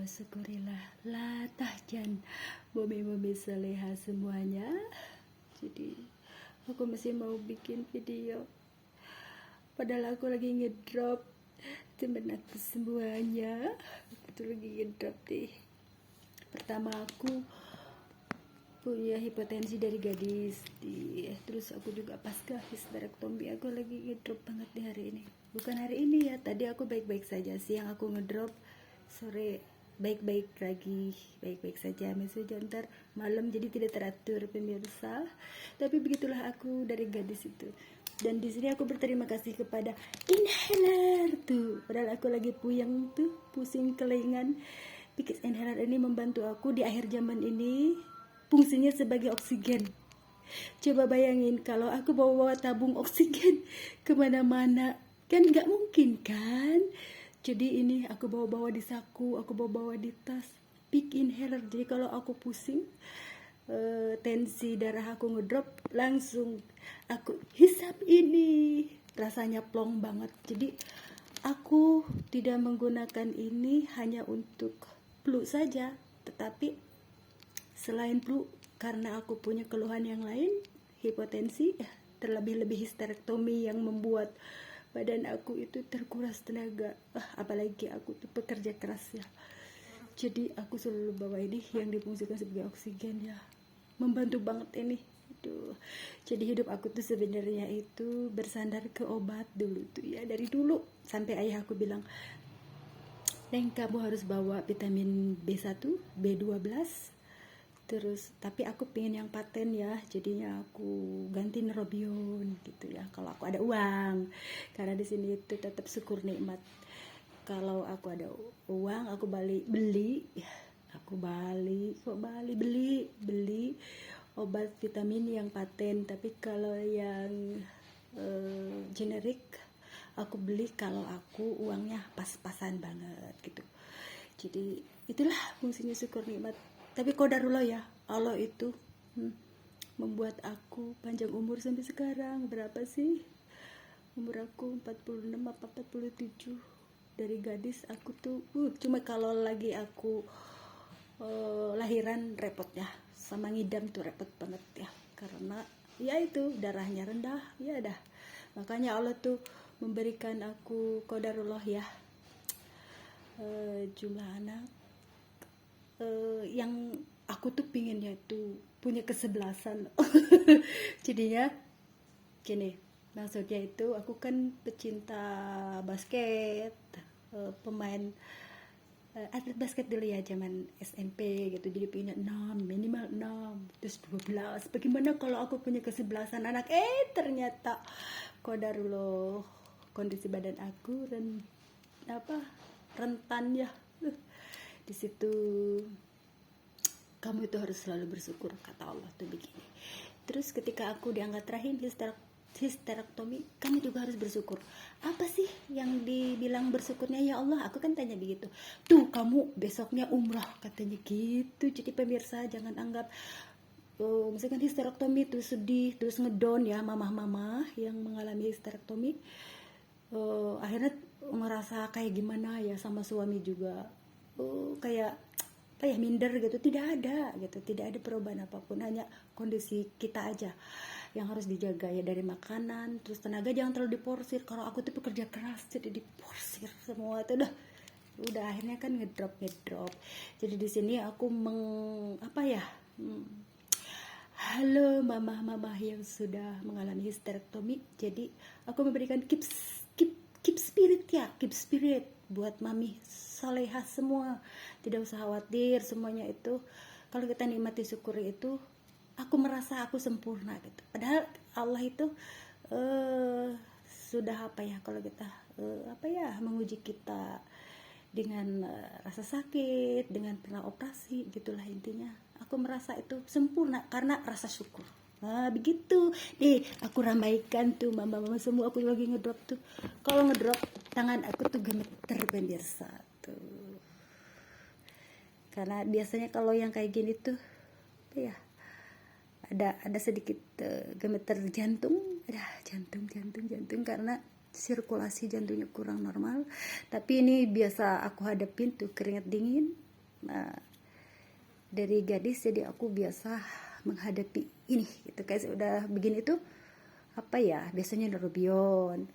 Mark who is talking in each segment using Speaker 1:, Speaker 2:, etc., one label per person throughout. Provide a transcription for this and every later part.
Speaker 1: syukurilah la tahjan bumi-bumi seleha semuanya. Jadi aku masih mau bikin video padahal aku lagi ngedrop temen aku semuanya. Itu lagi ngedrop deh. Pertama aku punya hipertensi dari gadis terus aku juga pasca histerektomi. Aku lagi ngedrop banget di hari ini, bukan hari ini ya, tadi aku baik-baik saja, siang aku ngedrop, sore baik-baik lagi, baik-baik saja, maksudnya ntar malam jadi tidak teratur pemirsa. Tapi begitulah aku dari gadis itu. Dan di sini aku berterima kasih kepada inhaler tuh, padahal aku lagi puyeng tuh, pusing kelingan. Pikir inhaler ini membantu aku di akhir zaman ini, fungsinya sebagai oksigen. Coba bayangin kalau aku bawa tabung oksigen kemana-mana, kan nggak mungkin kan. Jadi ini aku bawa-bawa di saku, aku bawa-bawa di tas, big inhaler. Jadi kalau aku pusing, tensi darah aku ngedrop, langsung aku hisap ini, rasanya plong banget. Jadi aku tidak menggunakan ini hanya untuk flu saja, tetapi selain flu, karena aku punya keluhan yang lain, hipotensi, terlebih-lebih histerektomi yang membuat badan aku itu terkuras tenaga. Apalagi aku tuh pekerja keras ya. Jadi aku selalu bawa ini yang difungsikan sebagai oksigen ya. Membantu banget ini. Aduh. Jadi hidup aku tuh sebenarnya itu bersandar ke obat dulu tuh ya. Dari dulu sampai ayah aku bilang, Neng, kamu harus bawa vitamin B1, B12. Terus tapi aku pengen yang paten ya, jadinya aku ganti Neurobion gitu ya kalau aku ada uang, karena di sini itu tetap syukur nikmat. Kalau aku ada uang aku beli obat vitamin yang paten. Tapi kalau yang generik aku beli kalau aku uangnya pas-pasan banget gitu. Jadi itulah fungsinya syukur nikmat. Tapi qadarullah ya, Allah itu membuat aku panjang umur sampai sekarang. Berapa sih? Umur aku 46 apa 47. Dari gadis aku tuh cuma kalau lagi aku lahiran repot ya, sama ngidam tuh repot banget ya, karena ya itu darahnya rendah ya dah. Makanya Allah tuh memberikan aku qadarullah ya, jumlah anak yang aku tuh pinginnya tuh punya kesebelasan. Jadinya gini, maksudnya itu aku kan pecinta basket, pemain atlet basket dulu ya zaman SMP gitu. Jadi pinginnya 6, minimal 6, terus 12. Bagaimana kalau aku punya kesebelasan anak? Ternyata qadarullah kondisi badan aku rentan ya. Di situ kamu itu harus selalu bersyukur, kata Allah tuh begini. Terus ketika aku diangkat rahim histerektomi, kamu juga harus bersyukur. Apa sih yang dibilang bersyukurnya? Ya Allah, aku kan tanya begitu. Tuh kamu besoknya umrah, katanya gitu. Jadi pemirsa jangan anggap misalkan histerektomi itu sedih terus ngedon ya, mama-mama yang mengalami histerektomi akhirnya ngerasa kayak gimana ya sama suami juga, kayak minder gitu. Tidak ada gitu, tidak ada perubahan apapun, hanya kondisi kita aja yang harus dijaga ya, dari makanan, terus tenaga jangan terlalu diporsir. Kalau aku tuh pekerja keras jadi diporsir semua itu udah akhirnya kan ngedrop. Jadi di sini aku halo mama yang sudah mengalami histerektomi. Jadi aku memberikan keep spirit buat mami salehah semua. Tidak usah khawatir, semuanya itu kalau kita nikmati syukuri itu, aku merasa aku sempurna gitu. Padahal Allah itu sudah kalau kita menguji kita dengan rasa sakit, dengan pernah operasi, gitulah intinya. Aku merasa itu sempurna karena rasa syukur. Nah begitu deh, aku ramaikan tuh mama-mama semua. Aku lagi ngedrop tuh, kalau ngedrop tangan aku tuh gemeter pemirsa tuh, karena biasanya kalau yang kayak gini tuh ada sedikit gemeter jantung, jantung karena sirkulasi jantungnya kurang normal. Tapi ini biasa aku hadapin tuh, keringat dingin, Nah, dari gadis jadi aku biasa menghadapi ini gitu, kayak udah begini tuh apa ya, biasanya nerobion.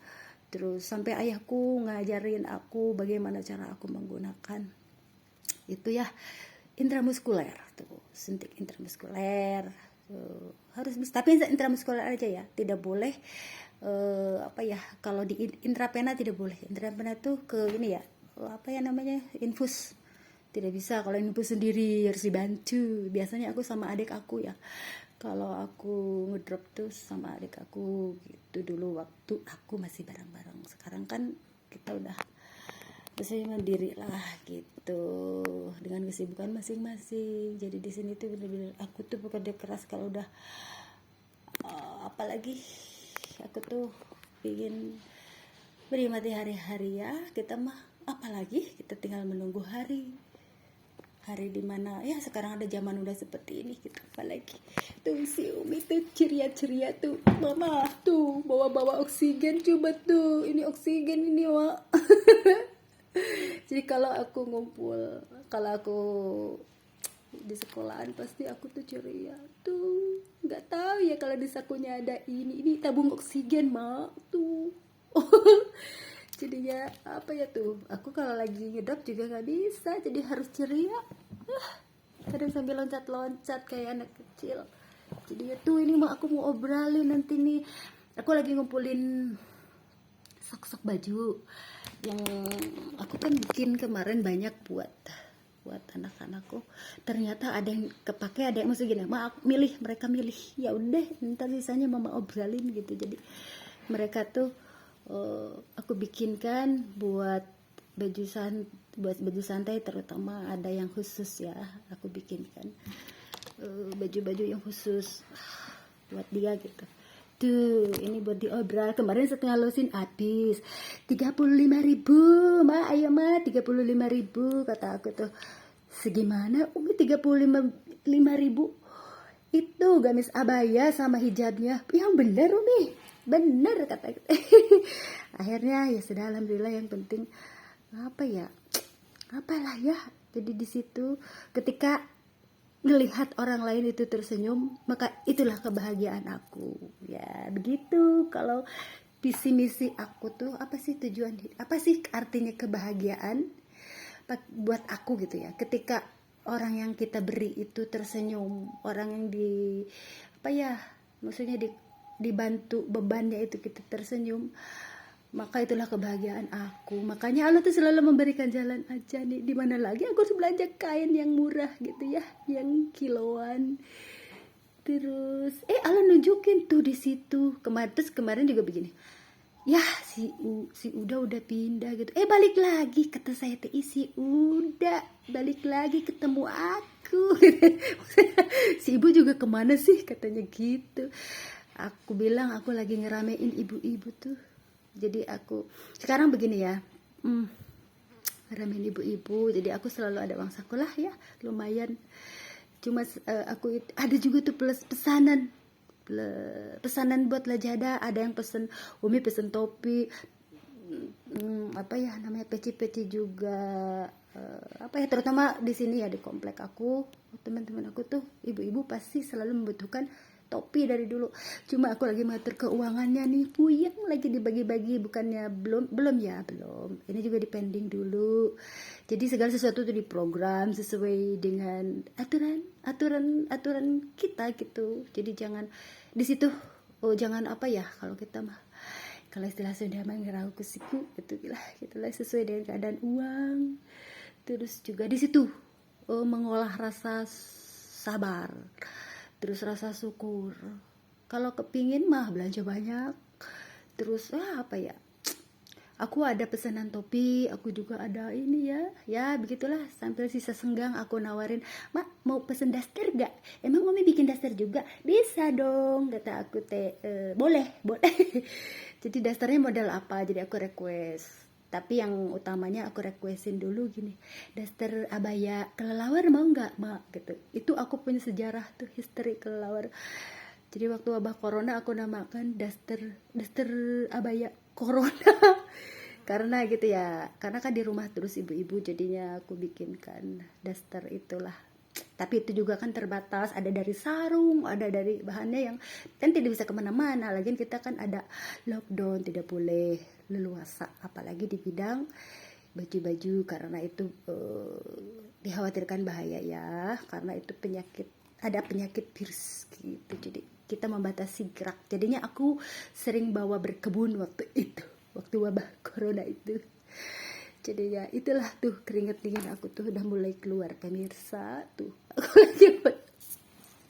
Speaker 1: Terus sampai ayahku ngajarin aku bagaimana cara aku menggunakan itu ya, intramuskuler tuh, suntik intramuskuler tuh, harus bisa, tapi intramuskuler aja ya, tidak boleh apa ya, kalau di intravena tidak boleh. Intravena tuh ke ini ya, apa ya namanya, infus, tidak bisa. Kalau infus sendiri harus dibantu. Biasanya aku sama adik aku ya, kalau aku ngedrop tuh sama adik aku gitu dulu waktu aku masih bareng-bareng. Sekarang kan kita udah saya mandiri lah gitu, dengan kesibukan masing-masing. Jadi di sini tuh bener-bener aku tuh bekerja keras. Kalau udah apalagi aku tuh ingin menikmati hari-hari ya, kita mah apalagi kita tinggal menunggu hari dimana ya sekarang ada zaman udah seperti ini gitu. Apalagi tuh si Umi tuh ceria-ceria tuh, mama tuh bawa-bawa oksigen, coba tuh ini oksigen ini Wak. Jadi kalau aku ngumpul, kalau aku di sekolahan pasti aku tuh ceria tuh, nggak tahu ya kalau di sakunya ada ini tabung oksigen mak tuh. Jadinya apa ya tuh, aku kalau lagi ngedrop juga nggak bisa, jadi harus ceria. Kadang sambil loncat-loncat kayak anak kecil. Jadi ya tuh ini mah aku mau obrolin nanti nih, aku lagi ngumpulin sok-sok baju yang aku kan bikin kemarin banyak buat anak-anakku. Ternyata ada yang kepake, ada yang masih gini, mereka milih, ya udah ntar sisanya mama obrolin gitu. Jadi mereka tuh aku bikinkan buat baju santai, terutama ada yang khusus ya, aku bikinkan baju-baju yang khusus buat dia gitu. Tuh, ini buat diobral. Kemarin setengah losin habis 35.000, ma ayo ma 35.000, kata aku tuh. Segimana Umi 35.000 itu gamis abaya sama hijabnya? Yang bener Umi, bener kata. Akhirnya ya sudah, alhamdulillah. Yang penting apa ya, apalah ya. Jadi di situ ketika melihat orang lain itu tersenyum, maka itulah kebahagiaan aku. Ya begitu. Kalau visi misi aku tuh apa sih, tujuan, apa sih artinya kebahagiaan buat aku gitu ya. Ketika orang yang kita beri itu tersenyum, orang yang apa ya, maksudnya dibantu bebannya itu kita tersenyum, maka itulah kebahagiaan aku. Makanya Allah tuh selalu memberikan jalan aja nih. Di mana lagi aku harus belanja kain yang murah gitu ya, yang kiloan. Terus Allah nunjukin tuh di situ. Kemarin juga begini. Ya si udah pindah gitu. Balik lagi, kata saya teh, si udah balik lagi ketemu aku. Si ibu juga kemana sih, katanya gitu. Aku bilang aku lagi ngeramein ibu-ibu tuh. Jadi aku sekarang begini ya, ramein ibu-ibu. Jadi aku selalu ada uang saku lah ya, lumayan. Cuma aku ada juga tuh plus pesanan buat Lazada. Ada yang pesen, Umi pesen topi, apa ya namanya, peci juga, apa ya, terutama di sini ya di komplek aku, teman-teman aku tuh ibu-ibu pasti selalu membutuhkan topi dari dulu. Cuma aku lagi mengatur keuangannya nih, puyeng lagi dibagi-bagi. Bukannya belum ya, belum. Ini juga dipending dulu. Jadi segala sesuatu itu diprogram sesuai dengan aturan kita gitu. Jadi jangan di situ, jangan apa ya, kalau kita mah, kalau istilah Sunda mah ngerau kusiku gitu lah, gitulah, sesuai dengan keadaan uang. Terus juga di situ mengolah rasa sabar, terus rasa syukur. Kalau kepingin mah belanja banyak. Terus apa ya, aku ada pesanan topi, aku juga ada ini ya begitulah. Sambil sisa senggang aku nawarin, mak mau pesen daster gak? Emang Umi bikin daster juga? Bisa dong, kata aku teh. Boleh. Jadi dasternya model apa? Jadi aku request. Tapi yang utamanya aku requestin dulu gini, daster abaya kelelawar mau nggak mak gitu. Itu aku punya sejarah tuh, history kelelawar. Jadi waktu wabah corona aku namakan daster abaya corona. karena gitu ya, karena kan di rumah terus ibu-ibu, jadinya aku bikinkan daster itulah. Tapi itu juga kan terbatas, ada dari sarung, ada dari bahannya yang kan tidak bisa kemana-mana. Lagian kita kan ada lockdown, tidak boleh leluasa, apalagi di bidang baju-baju, karena itu dikhawatirkan bahaya ya, karena itu penyakit, ada penyakit virus gitu. Jadi kita membatasi gerak. Jadinya aku sering bawa berkebun waktu itu, waktu wabah corona itu. Jadi ya itulah tuh, keringet dingin aku tuh udah mulai keluar pemirsa tuh.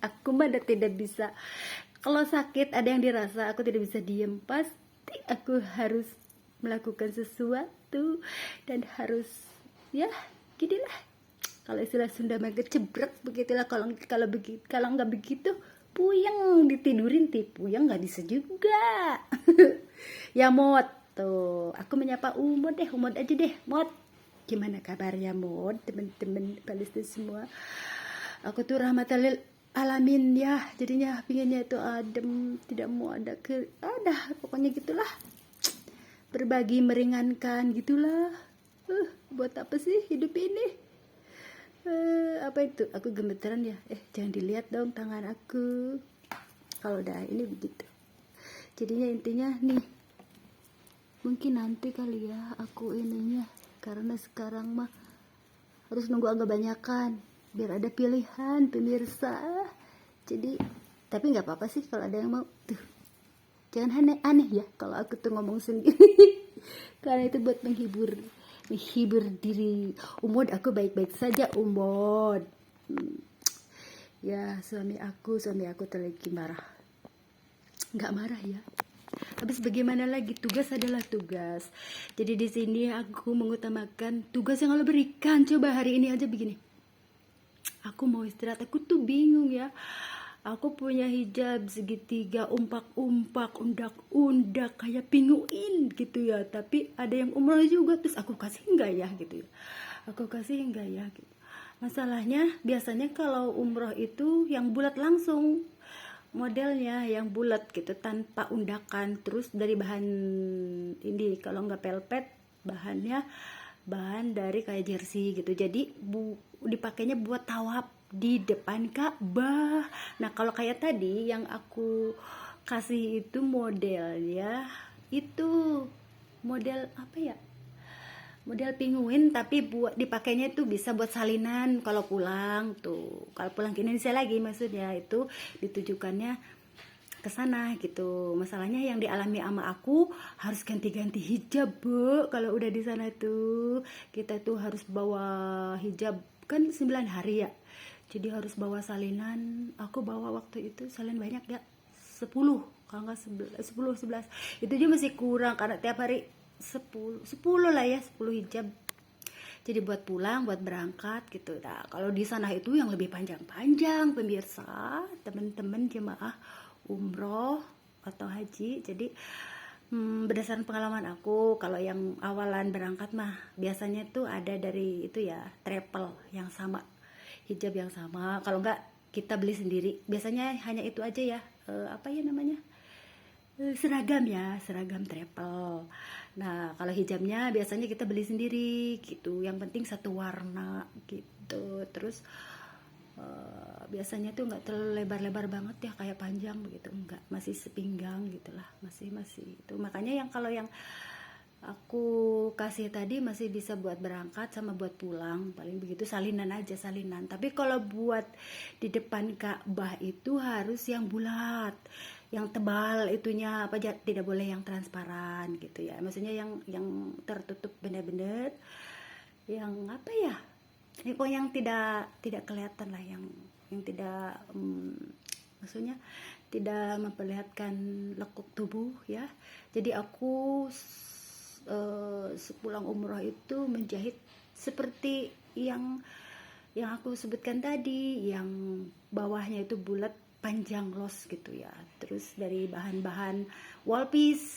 Speaker 1: Aku mah udah tidak bisa, kalau sakit ada yang dirasa aku tidak bisa diem, pasti aku harus melakukan sesuatu dan harus ya ginilah, kalau istilah Sunda mah kecebrek begitulah. Kalau nggak begitu puyeng, ditidurin puyeng nggak bisa juga. Ya Mod tuh, aku menyapa Umod deh, Umod aja deh. Mod, gimana kabarnya Mod, temen-temen Palestina semua. Aku tuh rahmatal alamin ya, jadinya pinginnya itu adem, tidak mau ada pokoknya gitulah, berbagi meringankan gitulah. Buat apa sih hidup ini? Apa itu, aku gemeteran ya, jangan dilihat dong tangan aku kalau udah ini begitu. Jadinya intinya nih, mungkin nanti kali ya aku ininya, karena sekarang mah harus nunggu agak banyakan biar ada pilihan pemirsa. Jadi tapi nggak apa-apa sih kalau ada yang mau tuh, jangan aneh-aneh ya kalau aku tuh ngomong sendiri. Karena itu buat menghibur diri. Umod, aku baik-baik saja Umod. Ya suami aku tuh lagi marah, nggak marah ya, habis bagaimana lagi, tugas adalah tugas. Jadi di sini aku mengutamakan tugas yang Allah berikan. Coba hari ini aja begini, aku mau istirahat, aku tuh bingung ya. Aku punya hijab segitiga, umpak-umpak, undak-undak kayak pinguin gitu ya. Tapi ada yang umroh juga, terus aku kasih enggak ya gitu ya. Aku kasih enggak ya gitu. Masalahnya biasanya kalau umroh itu yang bulat langsung, modelnya yang bulat gitu tanpa undakan, terus dari bahan ini, kalau nggak pelpet bahan dari kayak jersey gitu. Jadi dipakainya buat tawaf di depan Ka'bah. Nah kalau kayak tadi yang aku kasih itu modelnya itu model apa ya, model penguin, tapi buat dipakainya itu bisa buat salinan kalau pulang tuh, kalau pulang ke Indonesia lagi, maksudnya itu ditujukannya ke sana gitu. Masalahnya yang dialami sama aku harus ganti-ganti hijab Bu. Kalau udah di sana tuh kita tuh harus bawa hijab kan 9 hari ya, jadi harus bawa salinan. Aku bawa waktu itu salin banyak ya, 10 kalau nggak 11 itu aja masih kurang, karena tiap hari 10 lah ya, 10 hijab. Jadi buat pulang, buat berangkat gitu. Nah kalau di sana itu yang lebih panjang-panjang pemirsa, teman-teman jemaah umroh atau haji. Jadi berdasarkan pengalaman aku, kalau yang awalan berangkat mah biasanya tuh ada dari itu ya, travel yang sama, hijab yang sama. Kalau enggak kita beli sendiri, biasanya hanya itu aja ya, apa ya namanya, seragam ya, seragam travel. Nah kalau hijabnya biasanya kita beli sendiri gitu, yang penting satu warna gitu. Terus biasanya tuh nggak terlalu lebar-lebar banget ya, kayak panjang begitu, enggak, masih sepinggang gitulah, masih itu. Makanya yang kalau yang aku kasih tadi masih bisa buat berangkat sama buat pulang, paling begitu, salinan aja, salinan. Tapi kalau buat di depan Ka'bah itu harus yang bulat, yang tebal itunya, apa tidak boleh yang transparan gitu ya, maksudnya yang tertutup benar-benar, yang apa ya, yang tidak kelihatan lah, yang tidak maksudnya tidak memperlihatkan lekuk tubuh ya. Jadi aku sepulang umroh itu menjahit seperti yang aku sebutkan tadi, yang bawahnya itu bulat panjang los gitu ya. Terus dari bahan-bahan wall piece,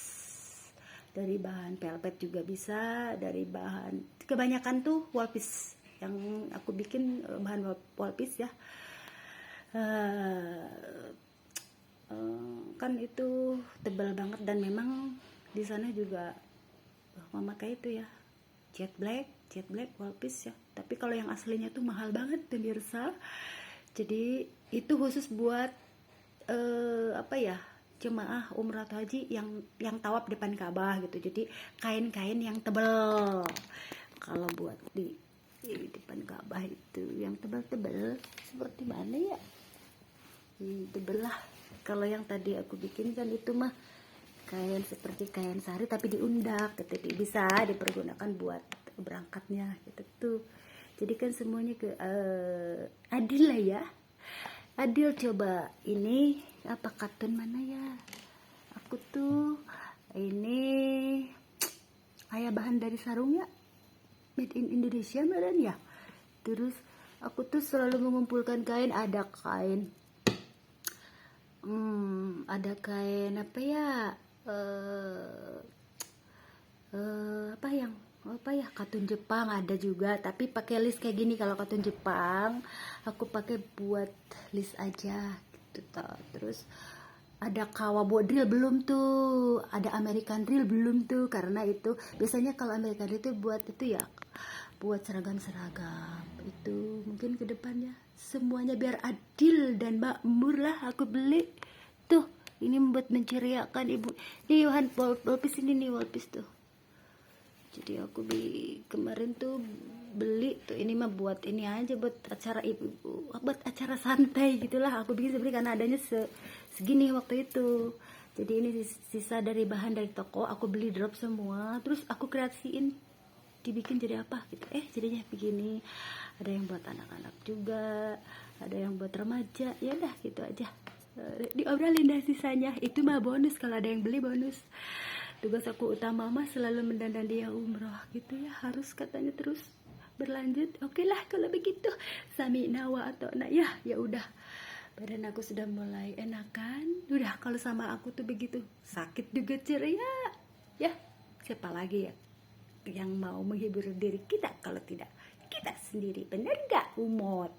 Speaker 1: dari bahan velvet juga bisa, dari bahan, kebanyakan tuh wall piece yang aku bikin, bahan wall piece ya. Kan itu tebal banget, dan memang di sana juga memakai itu ya, jet black wall piece ya. Tapi kalau yang aslinya tuh mahal banget pemirsa. Jadi itu khusus buat apa ya, jemaah umrah atau haji yang tawaf depan Ka'bah gitu. Jadi kain-kain yang tebel. Kalau buat di depan Ka'bah itu yang tebel-tebel seperti mana ya? Tebel lah. Kalau yang tadi aku bikin kan itu mah kain seperti kain sari tapi diundak gitu, bisa dipergunakan buat berangkatnya gitu tuh. Jadi kan semuanya ke adil lah ya. Adil. Coba ini apa katun mana ya, aku tuh ini kayak bahan dari sarungnya made in Indonesia beneran ya. Terus aku tuh selalu mengumpulkan kain, ada kain apa ya, apa ya katun Jepang ada juga, tapi pakai list kayak gini. Kalau katun Jepang aku pakai buat list aja gitu toh. Terus ada Kawabo drill belum tuh, ada American drill belum tuh, karena itu biasanya kalau American drill itu buat itu ya, buat seragam-seragam itu. Mungkin kedepannya semuanya biar adil dan makmur lah aku beli tuh. Ini membuat menceriakan ibu. Nih Yohan wallpiece ini nih wallpiece tuh. Jadi aku kemarin tuh beli tuh, ini mah buat ini aja, buat acara ibu-ibu, buat acara santai gitulah aku bikin sebenarnya, karena adanya segini waktu itu. Jadi ini sisa dari bahan dari toko, aku beli drop semua, terus aku kreasiin dibikin jadi apa gitu. Jadinya begini. Ada yang buat anak-anak juga, ada yang buat remaja, ya udah gitu aja. Diobrolin dah sisanya, itu mah bonus kalau ada yang beli, bonus. Tugas aku utama mah selalu mendandan dia umroh gitu ya, harus katanya terus berlanjut. Oke lah kalau begitu, sami nawa atau nak ya, ya udah. Badan aku sudah mulai enakan. Udah kalau sama aku tuh begitu, sakit juga ceria. Ya, siapa lagi ya yang mau menghibur diri kita kalau tidak kita sendiri, bener gak Umot?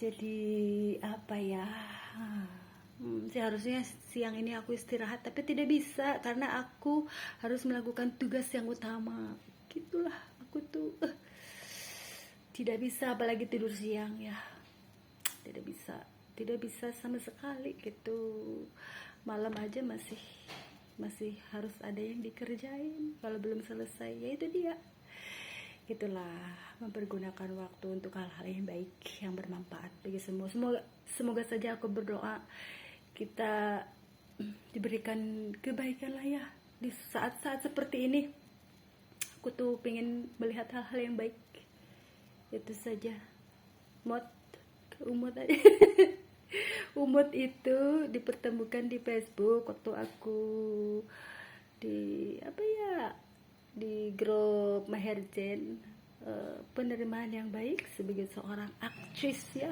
Speaker 1: Jadi apa ya, seharusnya siang ini aku istirahat, tapi tidak bisa karena aku harus melakukan tugas yang utama. Gitulah aku tuh tidak bisa, apalagi tidur siang ya, tidak bisa sama sekali gitu. Malam aja masih harus ada yang dikerjain kalau belum selesai. Ya itu dia, gitulah, mempergunakan waktu untuk hal-hal yang baik, yang bermanfaat bagi semua. Semoga saja aku berdoa kita diberikan kebaikan lah ya di saat-saat seperti ini. Aku tuh pengen melihat hal-hal yang baik. Itu saja. Umut aja. Umut itu dipertemukan di Facebook waktu aku di apa ya, di grup Maherjen, penerimaan yang baik sebagai seorang aktris ya.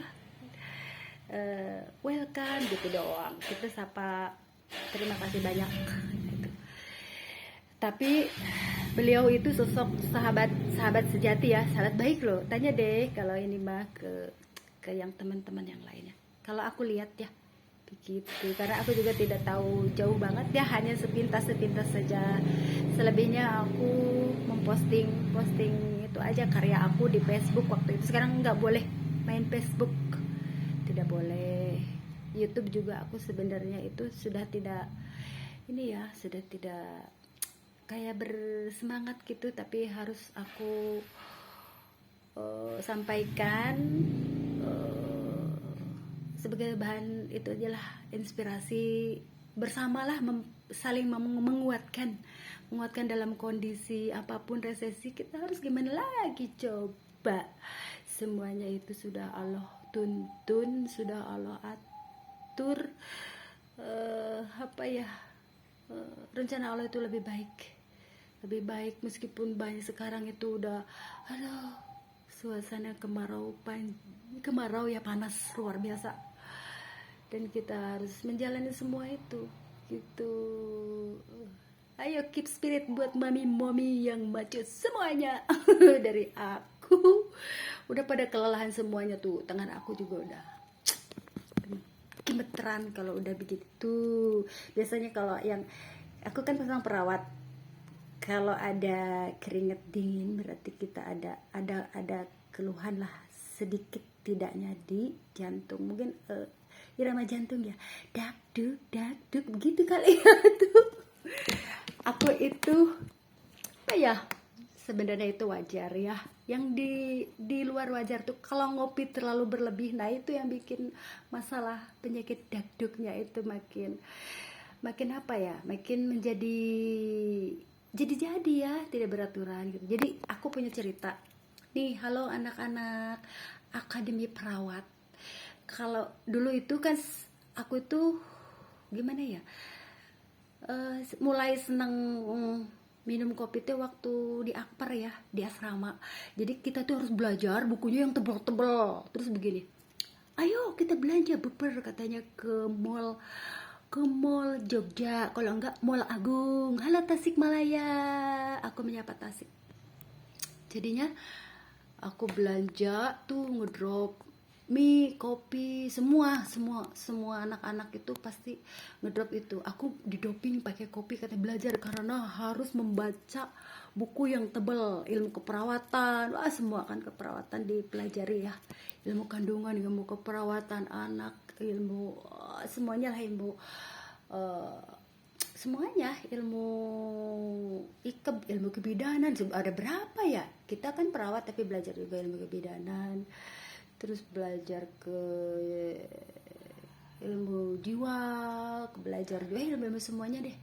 Speaker 1: Welcome gitu doang, kita sapa terima kasih banyak gitu. Tapi beliau itu sosok sahabat sejati ya, sahabat baik loh. Tanya deh kalau ini mah ke yang teman-teman yang lainnya. Kalau aku lihat ya begitu, karena aku juga tidak tahu jauh banget ya, hanya sepintas saja. Selebihnya aku memposting itu aja karya aku di Facebook waktu itu. Sekarang nggak boleh main Facebook, tidak boleh. YouTube juga aku sebenarnya itu sudah tidak ini ya, sudah tidak kayak bersemangat gitu, tapi harus aku sampaikan sebagai bahan itu aja lah, inspirasi bersamalah, saling menguatkan dalam kondisi apapun, resesi kita harus gimana lagi coba. Semuanya itu sudah Allah tuntun, sudah Allah atur. Rencana Allah itu lebih baik meskipun banyak sekarang itu udah suasana kemarau ya, panas luar biasa, dan kita harus menjalani semua itu gitu. Ayo keep spirit buat mami yang maju semuanya. Dari aku udah pada kelelahan semuanya tuh, tangan aku juga udah gemeteran kalau udah begitu. Biasanya kalau yang aku kan pasang perawat, kalau ada keringat dingin berarti kita ada keluhan lah sedikit tidaknya di jantung, mungkin irama jantung ya, dak duk gitu kali ya tuh. Aku itu apa ya, sebenarnya itu wajar ya. Yang di luar wajar tuh kalau ngopi terlalu berlebih, nah itu yang bikin masalah penyakit dakduknya itu makin apa ya, makin menjadi jadi ya, tidak beraturan gitu. Jadi aku punya cerita nih, halo anak-anak akademi perawat. Kalau dulu itu kan aku itu gimana ya, mulai seneng minum kopi teh waktu di Akper ya, di asrama. Jadi kita tuh harus belajar bukunya yang tebel-tebel. Terus begini, ayo kita belanja beper katanya ke mall Jogja, kalau enggak Mall Agung. Halo Tasikmalaya, aku menyapa Tasik. Jadinya aku belanja tuh ngedrop mie, kopi, semua anak-anak itu pasti ngedrop itu. Aku didoping pakai kopi, kata belajar karena harus membaca buku yang tebal, ilmu keperawatan. Wah, semua kan keperawatan dipelajari ya. Ilmu kandungan, ilmu keperawatan anak, ilmu semuanya lah, ilmu semuanya, ilmu ilmu kebidanan. Ada berapa ya? Kita kan perawat tapi belajar juga ilmu kebidanan. Terus belajar ke ilmu jiwa, belajar juga ilmu semuanya deh.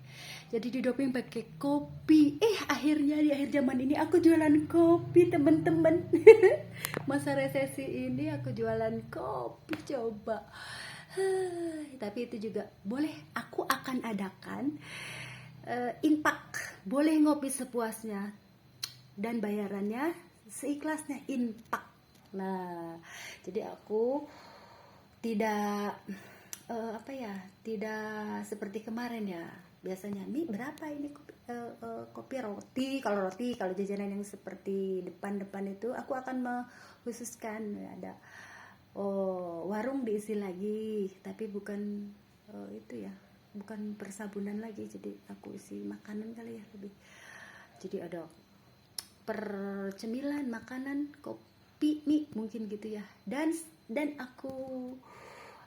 Speaker 1: Jadi didoping pakai kopi. Akhirnya di akhir zaman ini aku jualan kopi, teman-teman. Masa resesi ini aku jualan kopi, coba. Tapi itu juga boleh, aku akan adakan impak, boleh ngopi sepuasnya dan bayarannya seikhlasnya, impak. Nah, jadi aku tidak tidak seperti kemarin ya. Biasanya mie berapa ini, kopi roti. Kalau jajanan yang seperti depan itu aku akan mengkhususkan ada warung diisi lagi, tapi bukan itu ya, bukan persabunan lagi. Jadi aku isi makanan kali ya lebih. Jadi ada percemilan, makanan, kopi, mie mungkin gitu ya. Dan aku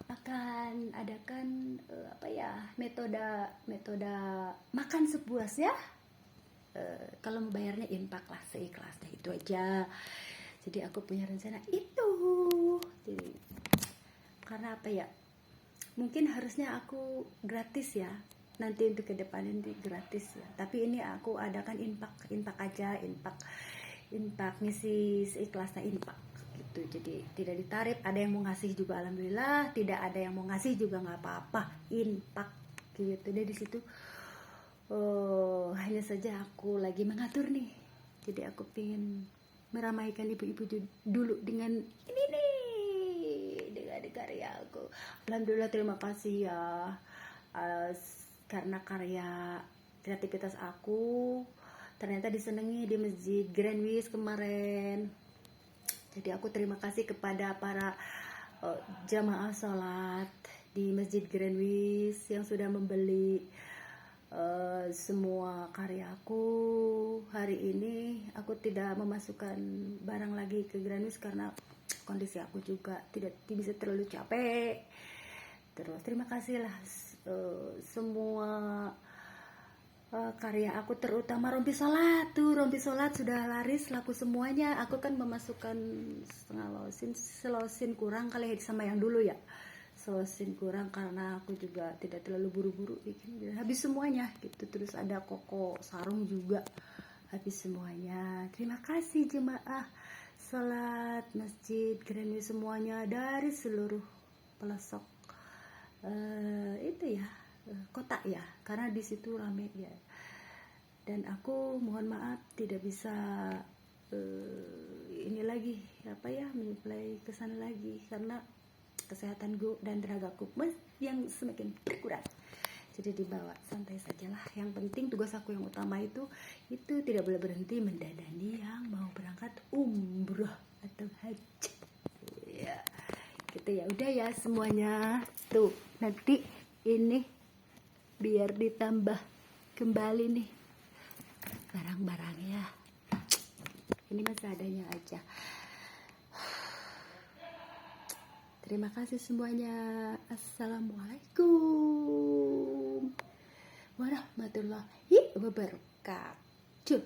Speaker 1: akan adakan metode makan sepuasnya. Kalau mau bayarnya impak lah, seikhlasnya, itu aja. Jadi aku punya rencana itu. Jadi karena apa ya, mungkin harusnya aku gratis ya, nanti untuk kedepan nanti gratis ya, tapi ini aku adakan impak aja, impak ngisi seikhlasnya, impak gitu. Jadi tidak ditarif, ada yang mau ngasih juga alhamdulillah, tidak ada yang mau ngasih juga nggak apa-apa, impak gitu. Dari situ hanya saja aku lagi mengatur nih. Jadi aku pengen meramaikan ibu-ibu dulu dengan ini nih, dengan karya aku. Alhamdulillah, terima kasih ya, karena karya kreativitas aku ternyata disenangi di Masjid Grand Wis kemarin. Jadi aku terima kasih kepada para jamaah sholat di Masjid Grand Wis yang sudah membeli semua karyaku. Hari ini aku tidak memasukkan barang lagi ke Grand Wis karena kondisi aku juga tidak bisa terlalu capek. Terus terima kasih lah semua karya aku, terutama rompi sholat tuh. Rompi sholat sudah laris laku semuanya. Aku kan memasukkan selosin kurang kali ya sama yang dulu ya, selosin kurang karena aku juga tidak terlalu buru-buru bikin, habis semuanya gitu. Terus ada koko sarung juga habis semuanya. Terima kasih jemaah sholat Masjid Grand Wis semuanya dari seluruh pelosok itu ya, kota ya, karena di situ rame ya. Dan aku mohon maaf tidak bisa ini lagi menyuplai ke sana lagi karena kesehatanku dan tenagaku yang semakin berkurang. Jadi dibawa santai sajalah. Yang penting tugas aku yang utama itu tidak boleh berhenti mendadani yang mau berangkat umroh atau haji ya, gitu ya. Udah ya semuanya tuh, nanti ini biar ditambah kembali nih ini mah seadanya aja. Terima kasih semuanya. Assalamualaikum warahmatullahi wabarakatuh.